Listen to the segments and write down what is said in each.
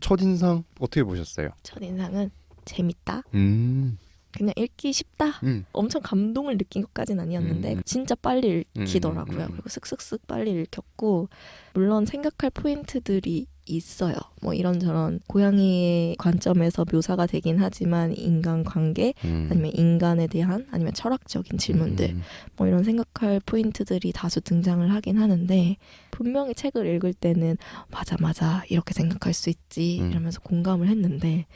첫인상 어떻게 보셨어요? 첫인상은 재밌다. 음. 그냥 읽기 쉽다. 엄청 감동을 느낀 것까지는 아니었는데 진짜 빨리 읽히더라고요. 그리고 슥슥슥 빨리 읽혔고 물론 생각할 포인트들이 있어요. 뭐 이런저런 고양이의 관점에서 묘사가 되긴 하지만 인간관계 아니면 인간에 대한 아니면 철학적인 질문들 뭐 이런 생각할 포인트들이 다수 등장을 하긴 하는데 분명히 책을 읽을 때는 맞아 이렇게 생각할 수 있지 이러면서 공감을 했는데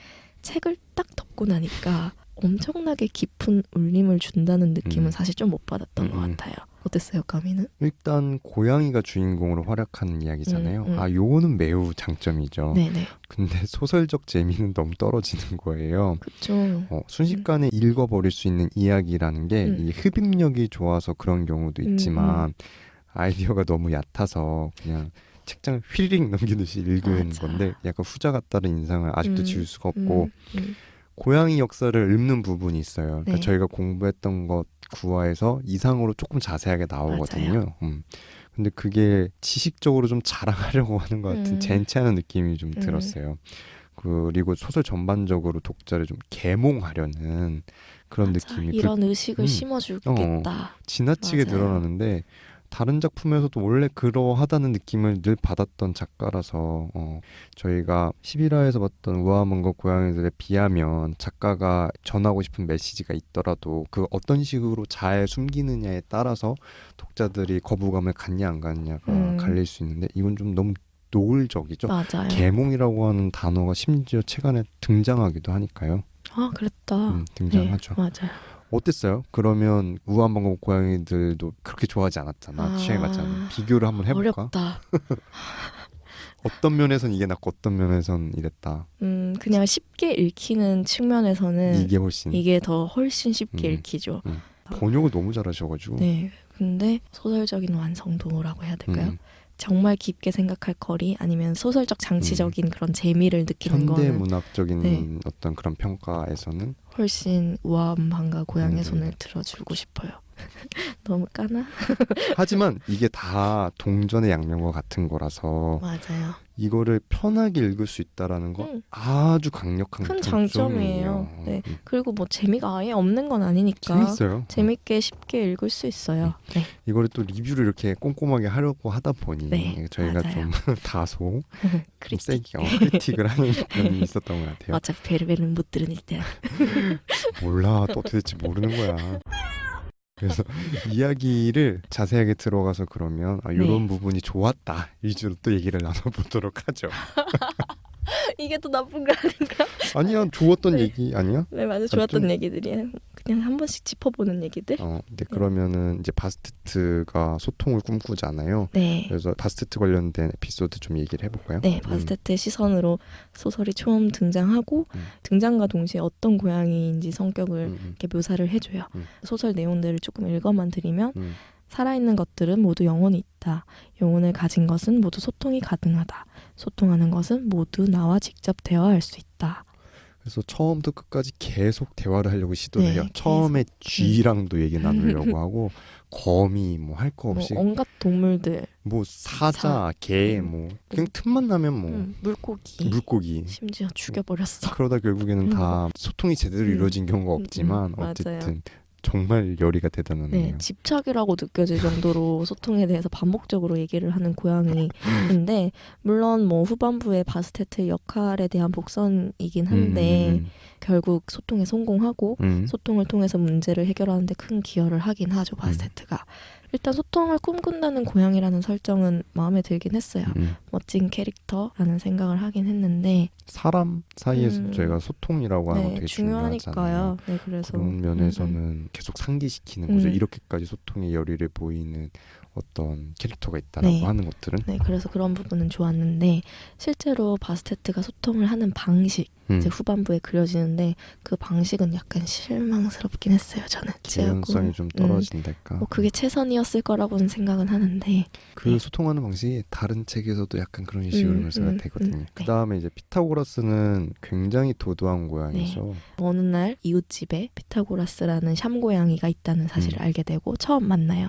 책을 딱 덮고 나니까 엄청나게 깊은 울림을 준다는 느낌은 사실 좀 못 받았던 것 같아요. 어땠어요, 까미는? 일단 고양이가 주인공으로 활약하는 이야기잖아요. 요거는 매우 장점이죠. 네네. 근데 소설적 재미는 너무 떨어지는 거예요. 그쵸. 순식간에 읽어버릴 수 있는 이야기라는 게 이 흡입력이 좋아서 그런 경우도 있지만 아이디어가 너무 얕아서 그냥 책장을 휘리릭 넘기듯이 읽은 맞아. 건데 약간 후자 같다는 인상을 아직도 지울 수가 없고 고양이 역사를 읊는 부분이 있어요. 그러니까 네. 저희가 공부했던 것 구화에서 이상으로 조금 자세하게 나오거든요. 근데 그게 지식적으로 좀 자랑하려고 하는 것 같은 젠치하는 느낌이 좀 들었어요. 그리고 소설 전반적으로 독자를 좀 계몽하려는 그런 맞아. 느낌이 이런 의식을 심어주겠다. 지나치게 맞아요. 드러나는데 다른 작품에서도 원래 그러하다는 느낌을 늘 받았던 작가라서 저희가 11화에서 봤던 우아함과 고양이들에 비하면 작가가 전하고 싶은 메시지가 있더라도 그 어떤 식으로 잘 숨기느냐에 따라서 독자들이 거부감을 갖냐 안 갖냐가 갈릴 수 있는데 이건 좀 너무 노골적이죠. 맞아요. 계몽이라고 하는 단어가 심지어 책 안에 등장하기도 하니까요. 아, 그랬다. 등장하죠. 네, 맞아요. 어땠어요? 그러면 우아한 고양이들도 그렇게 좋아하지 않았잖아. 취향이 맞지 않아. 비교를 한번 해볼까? 어렵다. 어떤 면에선 이게 낫고 어떤 면에선 이랬다. 그냥 쉽게 읽히는 측면에서는 이게 훨씬 쉽게 읽히죠. 번역을 너무 잘하셔가지고. 네, 근데 소설적인 완성도라고 해야 될까요? 정말 깊게 생각할 거리 아니면 소설적 장치적인 그런 재미를 느끼는 거는 현대문학적인 어떤 그런 평가에서는 훨씬 우아함과 고양이의 손을 들어주고 싶어요. 너무 까나? 하지만 이게 다 동전의 양면과 같은 거라서 맞아요. 이거를 편하게 읽을 수 있다라는 건 아주 강력한 큰 장점이에요. 네. 그리고 뭐 재미가 아예 없는 건 아니니까 재밌어요. 재밌게 쉽게 읽을 수 있어요. 네. 이거를 또 리뷰를 이렇게 꼼꼼하게 하려고 하다 보니 저희가 맞아요. 좀 다소 좀 세게 크리틱을 하는 부분이 있었던 것 같아요. 어차피 베르베는 못 들은 일이야. 몰라. 또 도대체 모르는 거야. 그래서 이야기를 자세하게 들어가서 그러면 이런 부분이 좋았다 위주로 또 얘기를 나눠보도록 하죠. 이게 또 나쁜 거 아닌가? 아니야, 좋았던 얘기 아니야? 네, 맞아. 좋았던 얘기들이야. 그냥 한 번씩 짚어보는 얘기들. 이제 그러면은 이제 바스테트가 소통을 꿈꾸잖아요. 네. 그래서 바스테트 관련된 에피소드 좀 얘기를 해볼까요? 네, 바스테트의 시선으로 소설이 처음 등장하고 등장과 동시에 어떤 고양이인지 성격을 이렇게 묘사를 해줘요. 소설 내용들을 조금 읽어만 드리면 살아있는 것들은 모두 영혼이 있다. 영혼을 가진 것은 모두 소통이 가능하다. 소통하는 것은 모두 나와 직접 대화할 수 있다. 그래서 처음부터 끝까지 계속 대화를 하려고 시도를 해요. 처음에 쥐랑도 얘기 나누려고 하고 거미 뭐 할 거 없이 온갖 동물들 뭐 사자, 개 뭐 그냥 틈만 나면 뭐 물고기 심지어 죽여버렸어. 그러다 결국에는 다 소통이 제대로 이루어진 경우가 없지만 어쨌든 정말 열의가 대단하네요. 네, 집착이라고 느껴질 정도로 소통에 대해서 반복적으로 얘기를 하는 고양이인데 물론 뭐 후반부에 바스테트의 역할에 대한 복선이긴 한데 결국 소통에 성공하고 소통을 통해서 문제를 해결하는 데 큰 기여를 하긴 하죠, 바스테트가. 일단 소통을 꿈꾼다는 고양이라는 설정은 마음에 들긴 했어요. 멋진 캐릭터라는 생각을 하긴 했는데 사람 사이에서 저희가 소통이라고 하는 거 되게 중요하잖아요. 네, 그래서 그런 면에서는 계속 상기시키는 거죠. 이렇게까지 소통의 열의를 보이는 어떤 캐릭터가 있다라고 하는 것들은. 네, 그래서 그런 부분은 좋았는데 실제로 바스테트가 소통을 하는 방식 이제 후반부에 그려지는데 그 방식은 약간 실망스럽긴 했어요. 저는 개연성이 좀 떨어진달까. 뭐 그게 최선이었을 거라고는 생각은 하는데 그 소통하는 방식이 다른 책에서도 약간 그런 식으로 묘사가 되거든요. 그 다음에 이제 피타고라스는 굉장히 도도한 고양이죠. 어느 날 이웃집에 피타고라스라는 샴 고양이가 있다는 사실을 알게 되고 처음 만나요.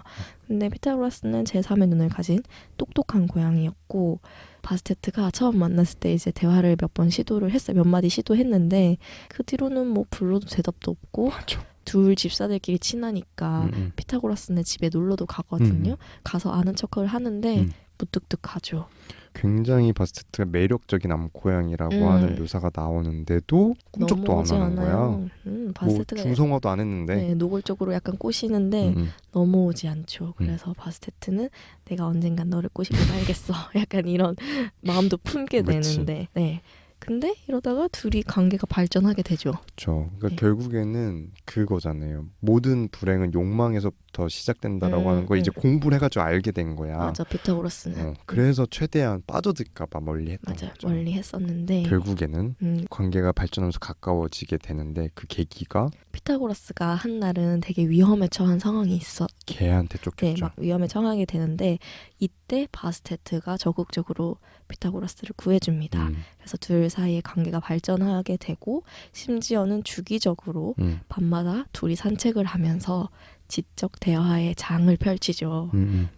근데 피타고라스는 제3의 눈을 가진 똑똑한 고양이였고 바스테트가 처음 만났을 때 이제 대화를 몇 번 시도를 했어요. 몇 마디 시도했는데 그 뒤로는 뭐 불러도 대답도 없고 맞아. 둘 집사들끼리 친하니까 피타고라스네 집에 놀러도 가거든요. 가서 아는 척을 하는데 무뚝뚝하죠. 굉장히 바스테트가 매력적인 암고양이라고 하는 묘사가 나오는데도 꿈쩍도 안 하는 거야. 뭐 바스테트가 중성화도 안 했는데 네, 노골적으로 약간 꼬시는데 넘어오지 않죠. 그래서 바스테트는 내가 언젠간 너를 꼬시고 말겠어. 약간 이런 마음도 품게 되는데 네. 근데 이러다가 둘이 관계가 발전하게 되죠. 그렇죠. 그러니까 결국에는 그거잖아요. 모든 불행은 욕망에서부터 시작된다라고 하는 거 이제 공부를 해가지고 알게 된 거야. 맞아, 피타고라스는. 그래서 최대한 빠져들까봐 멀리 했던 맞아요. 거죠. 멀리 했었는데 결국에는 관계가 발전하면서 가까워지게 되는데 그 계기가 피타고라스가 한 날은 되게 위험에 처한 상황이 있어. 걔한테 쫓겼죠. 네, 막 위험에 처하게 되는데 이때 바스테트가 적극적으로 피타고라스를 구해줍니다. 그래서 둘 사이의 관계가 발전하게 되고 심지어는 주기적으로 밤마다 둘이 산책을 하면서 지적 대화의 장을 펼치죠.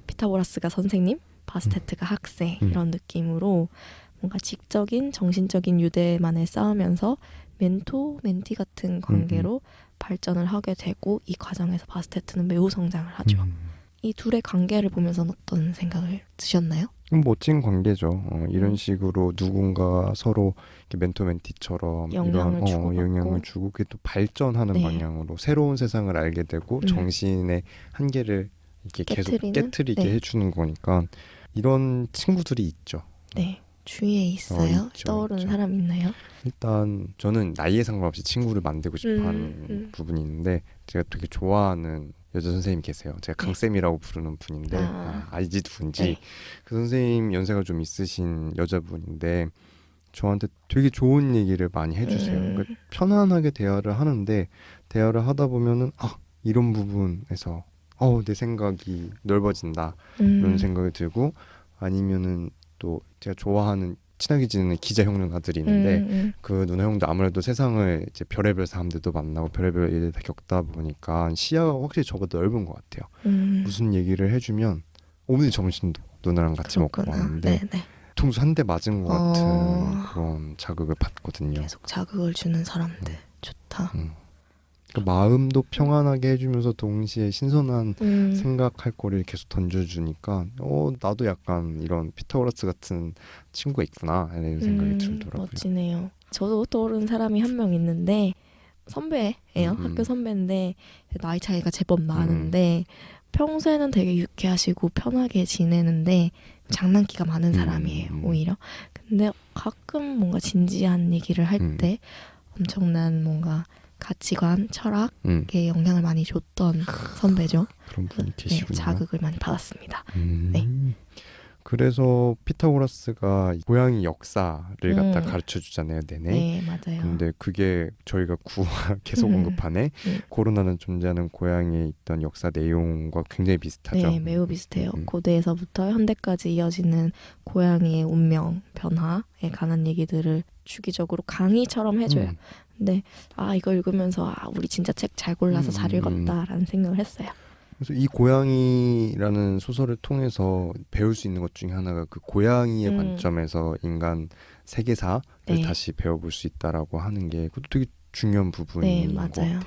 피타고라스가 선생님, 바스테트가 학생 이런 느낌으로 뭔가 지적인 정신적인 유대만을 쌓으면서 멘토, 멘티 같은 관계로 발전을 하게 되고 이 과정에서 바스테트는 매우 성장을 하죠. 이 둘의 관계를 보면서는 어떤 생각을 드셨나요? 멋진 관계죠. 이런 식으로 누군가 서로 이렇게 멘토 멘티처럼 영향을 이런 영향을 주고 그게 또 발전하는 방향으로 새로운 세상을 알게 되고 정신의 한계를 이렇게 계속 깨트리게 해주는 거니까 이런 친구들이 있죠. 네. 주위에 있어요? 있죠, 떠오르는 있죠. 사람 있나요? 일단 저는 나이에 상관없이 친구를 만들고 싶어하는 부분이 있는데 제가 되게 좋아하는 여자 선생님이 계세요. 제가 강쌤이라고 부르는 분인데 알지 누군지. 네. 그 선생님 연세가 좀 있으신 여자분인데 저한테 되게 좋은 얘기를 많이 해주세요. 그러니까 편안하게 대화를 하는데 대화를 하다 보면은 이런 부분에서 내 생각이 넓어진다 이런 생각이 들고 아니면은 또 제가 좋아하는 친하게 지내는 기자 형 누나들이 있는데 그 누나 형도 아무래도 세상을 이제 별의별 사람들도 만나고 별의별 일을 다 겪다 보니까 시야가 확실히 저보다 넓은 것 같아요. 무슨 얘기를 해주면 오늘 점심도 누나랑 같이 먹고 왔는데 통수 한 대 맞은 것 같은 그런 자극을 받거든요. 계속 자극을 주는 사람들 좋다. 그러니까 마음도 평안하게 해주면서 동시에 신선한 생각할 거리를 계속 던져주니까 나도 약간 이런 피타고라스 같은 친구가 있구나 이런 생각이 들더라고요. 멋지네요. 저도 떠오르는 사람이 한 명 있는데 선배예요. 학교 선배인데 나이 차이가 제법 나는데 평소에는 되게 유쾌하시고 편하게 지내는데 장난기가 많은 사람이에요. 오히려. 근데 가끔 뭔가 진지한 얘기를 할 때 엄청난 뭔가 가치관, 철학에 영향을 많이 줬던 선배죠. 그런 분이 계시군요. 네, 자극을 많이 받았습니다. 네. 그래서 피타고라스가 고양이 역사를 갖다 가르쳐 주잖아요, 내내. 네, 맞아요. 근데 그게 저희가 계속 언급하네. 코로나는 존재하는 고양이에 있던 역사 내용과 굉장히 비슷하죠. 네, 매우 비슷해요. 고대에서부터 현대까지 이어지는 고양이의 운명, 변화에 관한 얘기들을 주기적으로 강의처럼 해줘요. 근데 이거 읽으면서 우리 진짜 책 잘 골라서 잘 읽었다라는 생각을 했어요. 그래서 이 고양이라는 소설을 통해서 배울 수 있는 것 중에 하나가 그 고양이의 관점에서 인간 세계사를 다시 배워볼 수 있다라고 하는 게 그것도 되게 중요한 부분인 것 같아요.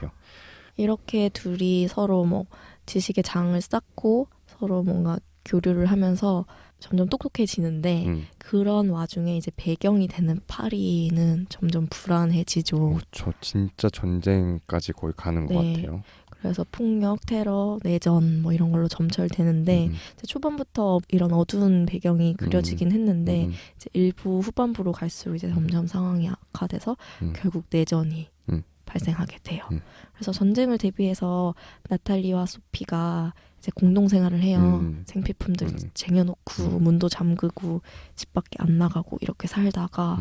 이렇게 둘이 서로 뭐 지식의 장을 쌓고 서로 뭔가 교류를 하면서 점점 똑똑해지는데 그런 와중에 이제 배경이 되는 파리는 점점 불안해지죠. 그렇죠. 진짜 전쟁까지 거의 가는 것 같아요. 그래서 폭력, 테러, 내전 뭐 이런 걸로 점철되는데 이제 초반부터 이런 어두운 배경이 그려지긴 했는데 이제 일부 후반부로 갈수록 이제 점점 상황이 악화돼서 결국 내전이 발생하게 돼요. 그래서 전쟁을 대비해서 나탈리와 소피가 이제 공동 생활을 해요. 생필품들 쟁여놓고 문도 잠그고 집 밖에 안 나가고 이렇게 살다가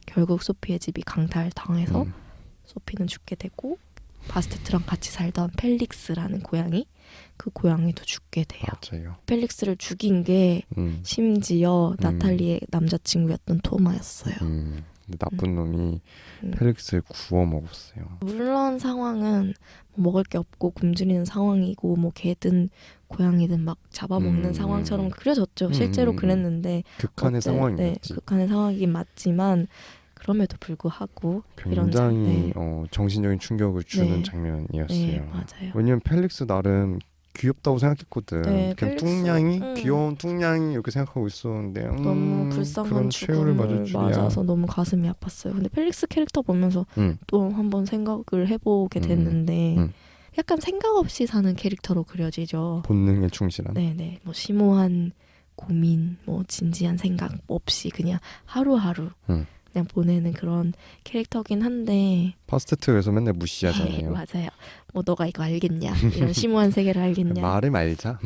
결국 소피의 집이 강탈당해서 소피는 죽게 되고 바스테트랑 같이 살던 펠릭스라는 고양이, 그 고양이도 죽게 돼요. 맞아요. 펠릭스를 죽인 게 심지어 나탈리의 남자친구였던 토마였어요. 근데 나쁜 놈이 펠릭스를 구워 먹었어요. 물론 상황은 먹을 게 없고 굶주리는 상황이고 뭐 개든 고양이든 막 잡아먹는 상황처럼 그려졌죠. 실제로 그랬는데 극한의 상황이었지. 네, 극한의 상황이긴 맞지만 그럼에도 불구하고 굉장히 정신적인 충격을 주는 네. 장면이었어요. 네, 맞아요. 왜냐면 펠릭스 나름 귀엽다고 생각했거든. 네, 그냥 펠릭스, 뚱냥이 귀여운 뚱냥이 이렇게 생각하고 있었는데 너무 불쌍한 그런 최후를 죽음을 맞을 줄이야. 맞아서 너무 가슴이 아팠어요. 근데 펠릭스 캐릭터 보면서 또 한번 생각을 해보게 됐는데 약간 생각 없이 사는 캐릭터로 그려지죠. 본능에 충실한. 네네. 뭐 심오한 고민, 뭐 진지한 생각 없이 그냥 하루하루 그냥 보내는 그런 캐릭터긴 한데 파스트트에서 맨날 무시하잖아요. 맞아요. 뭐 너가 이거 알겠냐? 이런 심오한 세계를 알겠냐? 말을 말자.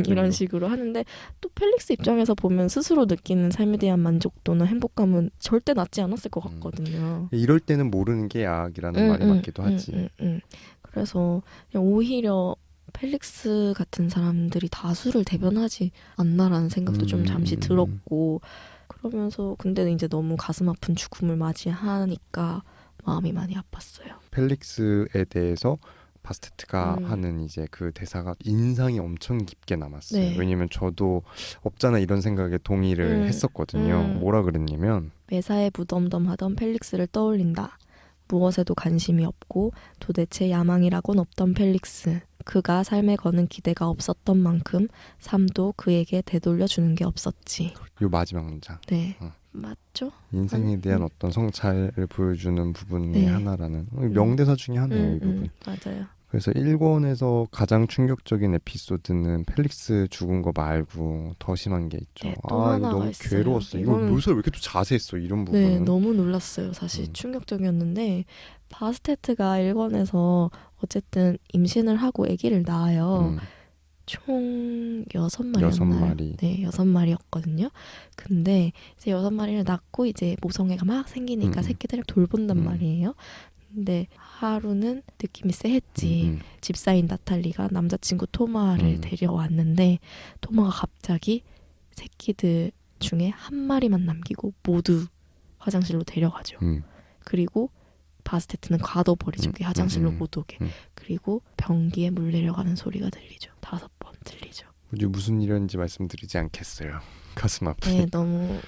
이런 식으로 하는데 또 펠릭스 입장에서 보면 스스로 느끼는 삶에 대한 만족도나 행복감은 절대 낮지 않았을 것 같거든요. 이럴 때는 모르는 게 약이라는 말이 맞기도 하지. 그래서 그냥 오히려 펠릭스 같은 사람들이 다수를 대변하지 않나라는 생각도 좀 잠시 들었고 그러면서 근데 이제 너무 가슴 아픈 죽음을 맞이하니까 마음이 많이 아팠어요. 펠릭스에 대해서 바스테트가 하는 이제 그 대사가 인상이 엄청 깊게 남았어요. 네. 왜냐면 저도 없잖아 이런 생각에 동의를 했었거든요. 뭐라 그랬냐면 매사에 무덤덤하던 펠릭스를 떠올린다. 무엇에도 관심이 없고 도대체 야망이라곤 없던 펠릭스. 그가 삶에 거는 기대가 없었던 만큼 삶도 그에게 되돌려주는 게 없었지. 요 마지막 문장. 네. 맞죠? 인생에 대한 어떤 성찰을 보여주는 부분의 하나라는 명대사 중에 하나예요. 이 부분. 맞아요. 그래서 1권에서 가장 충격적인 에피소드는 펠릭스 죽은 거 말고 더 심한 게 있죠. 네, 또 하나가 이거 너무 있어요. 괴로웠어. 이거 묘사를 왜 이렇게 또 자세했어. 이런 부분. 네, 너무 놀랐어요. 사실 충격적이었는데 바스테트가 1권에서 어쨌든 임신을 하고 아기를 낳아요. 총 6마리였나요? 6마리. 네, 6마리였거든요. 근데 이제 6마리를 낳고 이제 모성애가 막 생기니까 새끼들을 돌본단 말이에요. 근데 하루는 느낌이 쎄했지. 집사인 나탈리가 남자친구 토마를 데려왔는데 토마가 갑자기 새끼들 중에 한 마리만 남기고 모두 화장실로 데려가죠. 그리고 바스테트는 가둬버리죠. 화장실로 못 오게. 그리고 변기에 물 내려가는 소리가 들리죠. 5번 들리죠. 무슨 일이었는지 말씀드리지 않겠어요. 가슴 아프네. 네, 너무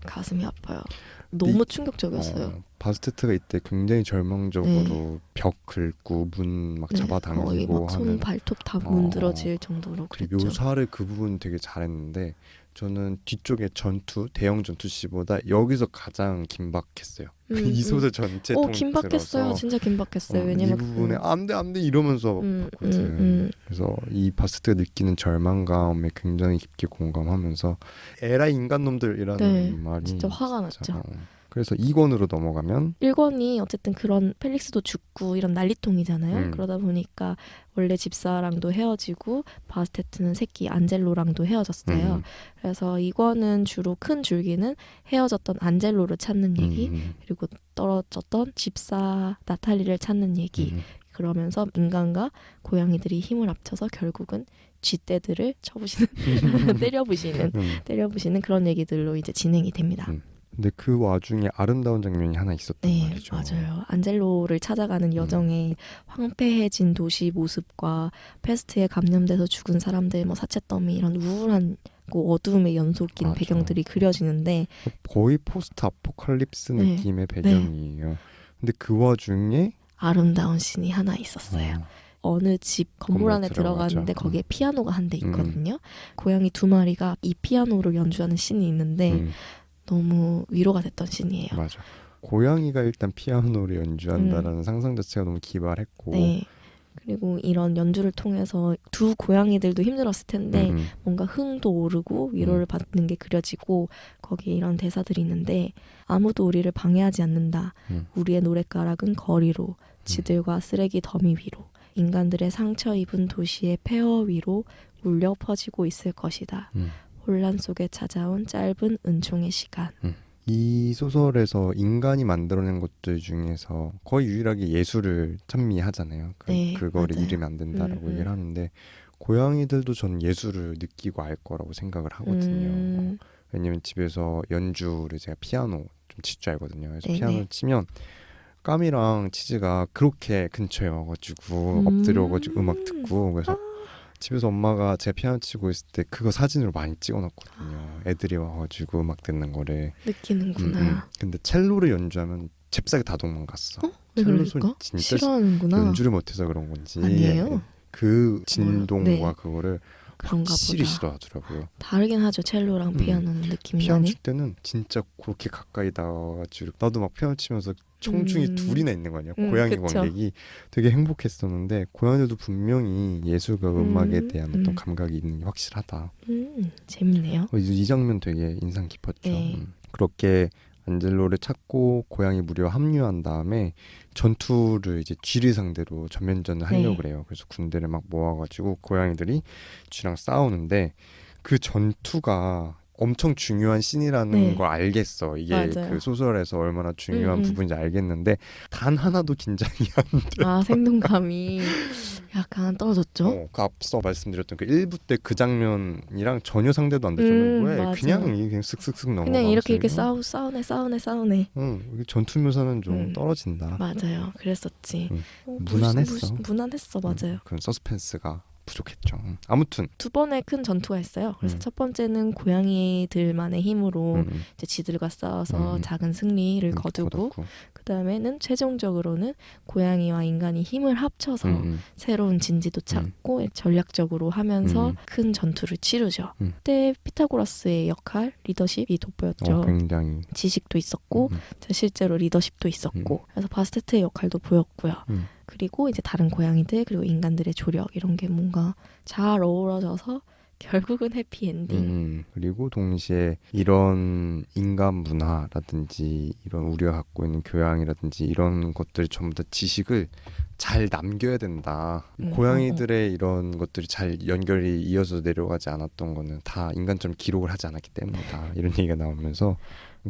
가슴이 아파요. 너무 충격적이었어요. 바스테트가 이때 굉장히 절망적으로 벽 긁고 문 막 잡아당기고 거의 막 손 하는 발톱 다 문드러질 정도로 그랬죠. 묘사를 그 부분 되게 잘했는데 저는 뒤쪽에 전투, 대형 전투 씨보다 여기서 가장 긴박했어요. 이 소설 전체 통틀어서 긴박했어요. 진짜 긴박했어요. 왜냐면 이 부분에 안돼 봤거든. 그래서 이 바스트가 느끼는 절망감에 굉장히 깊게 공감하면서 에라 인간놈들이라는 말이 진짜 화가 났죠. 그래서 2권으로 넘어가면 1권이 어쨌든 그런 펠릭스도 죽고 이런 난리통이잖아요. 그러다 보니까 원래 집사랑도 헤어지고 바스테트는 새끼 안젤로랑도 헤어졌어요. 그래서 2권은 주로 큰 줄기는 헤어졌던 안젤로를 찾는 얘기 그리고 떨어졌던 집사 나탈리를 찾는 얘기 그러면서 인간과 고양이들이 힘을 합쳐서 결국은 쥐떼들을 쳐부시는 때려부시는 그런 얘기들로 이제 진행이 됩니다. 근데 그 와중에 아름다운 장면이 하나 있었단 말이죠. 맞아요. 안젤로를 찾아가는 여정에 황폐해진 도시 모습과 페스트에 감염돼서 죽은 사람들, 뭐 사체더미 이런 우울한 어두움의 연속인 배경들이 그려지는데 거의 포스트 아포칼립스 느낌의 배경이에요. 근데 그 와중에 아름다운 씬이 하나 있었어요. 어느 집 건물 안에 들어가는데 거기에 피아노가 한 대 있거든요. 고양이 2마리가 이 피아노를 연주하는 씬이 있는데 너무 위로가 됐던 씬이에요. 맞아. 고양이가 일단 피아노를 연주한다라는 상상 자체가 너무 기발했고 그리고 이런 연주를 통해서 두 고양이들도 힘들었을 텐데 뭔가 흥도 오르고 위로를 받는 게 그려지고 거기에 이런 대사들이 있는데 아무도 우리를 방해하지 않는다. 우리의 노랫가락은 거리로 지들과 쓰레기 더미 위로 인간들의 상처 입은 도시의 폐허 위로 울려 퍼지고 있을 것이다. 혼란 속에 찾아온 짧은 은총의 시간. 이 소설에서 인간이 만들어낸 것들 중에서 거의 유일하게 예술을 찬미하잖아요. 그거를 맞아요. 잃으면 안 된다라고 얘기를 하는데 고양이들도 전 예술을 느끼고 알 거라고 생각을 하거든요. 왜냐면 집에서 연주를 제가 피아노 좀 칠 줄 알거든요. 그래서 네네. 피아노를 치면 까미랑 치즈가 그렇게 근처에 와가지고 엎드려가지고 음악 듣고 그래서 집에서 엄마가 제가 피아노 치고 있을 때 그거 사진으로 많이 찍어놨거든요. 애들이 와가지고 음악 듣는 거를. 느끼는구나. 근데 첼로를 연주하면 잽싸게 다 도망갔어. 왜 첼로 그럴까? 소리 진짜 싫어하는구나. 연주를 못해서 그런 건지 아니에요. 그 진동과 네. 그거를 그런가 확실히 보다. 싫어하더라고요. 다르긴 하죠. 첼로랑 피아노는 느낌이 피아노 많이. 칠 때는 진짜 그렇게 가까이 나와가지고 나도 막 피아노 치면서 청중이 둘이나 있는 거 아니야. 고양이 그쵸. 관객이 되게 행복했었는데 고양이들도 분명히 예술과 음악에 대한 어떤 감각이 있는 게 확실하다. 재밌네요. 이 장면 되게 인상 깊었죠. 네. 그렇게 안젤로를 찾고 고양이 무리와 합류한 다음에 전투를 이제 쥐를 상대로 전면전을 하려고 네. 그래요. 그래서 군대를 막 모아가지고 고양이들이 쥐랑 싸우는데 그 전투가 엄청 중요한 씬이라는 네. 걸 알겠어. 이게 맞아요. 그 소설에서 얼마나 중요한 부분인지 알겠는데 단 하나도 긴장이 안 돼. 아, 생동감이 약간 떨어졌죠? 그 앞서 말씀드렸던 그 1부 때 그 장면이랑 전혀 상대도 안 되는 거에 맞아. 그냥 이게 그냥 쓱쓱쓱 넘어가. 그냥 이렇게 싸우네. 이게 전투 묘사는 좀 떨어진다. 맞아요. 그랬었지. 무난했어. 무난했어. 맞아요. 그런 서스펜스가 부족했죠. 아무튼 두 번의 큰 전투가 있어요. 그래서 첫 번째는 고양이들만의 힘으로 이제 지들과 싸워서 작은 승리를 거두고 그 다음에는 최종적으로는 고양이와 인간이 힘을 합쳐서 새로운 진지도 찾고 전략적으로 하면서 큰 전투를 치르죠. 그때 피타고라스의 역할, 리더십이 돋보였죠. 굉장히 지식도 있었고 실제로 리더십도 있었고 그래서 바스테트의 역할도 보였고요. 그리고 이제 다른 고양이들 그리고 인간들의 조력 이런 게 뭔가 잘 어우러져서 결국은 해피엔딩. 그리고 동시에 이런 인간 문화라든지 이런 우리가 갖고 있는 교양이라든지 이런 것들 전부 다 지식을 잘 남겨야 된다. 고양이들의 이런 것들이 잘 연결이 이어서 내려가지 않았던 거는 다 인간처럼 기록을 하지 않았기 때문이다. 이런 얘기가 나오면서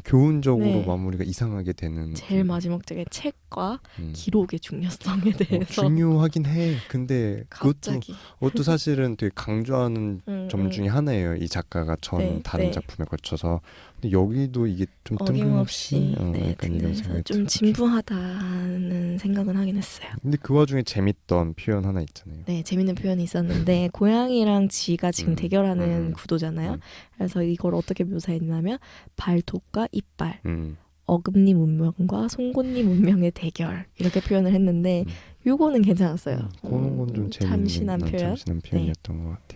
교훈적으로 마무리가 이상하게 되는 제일 마지막에 책과 기록의 중요성에 대해서 중요하긴 해. 근데 갑자기 그것도 사실은 되게 강조하는 점 중에 하나예요. 이 작가가 다른 작품에 걸쳐서. 근데 여기도 이게 좀 어김없이 약간 이런 생각이 좀 진부하다는 생각은 하긴 했어요. 근데 그 와중에 재밌던 표현 하나 있잖아요. 네, 재밌는 표현이 있었는데 고양이랑 쥐가 지금 대결하는 구도잖아요. 그래서 이걸 어떻게 묘사했냐면 발톱과 이빨, 어금니 문명과 송곳니 문명의 대결 이렇게 표현을 했는데 요거는 괜찮았어요. 그런 건 좀 참신한 표현. 참신한 표현이었던 것 같아요.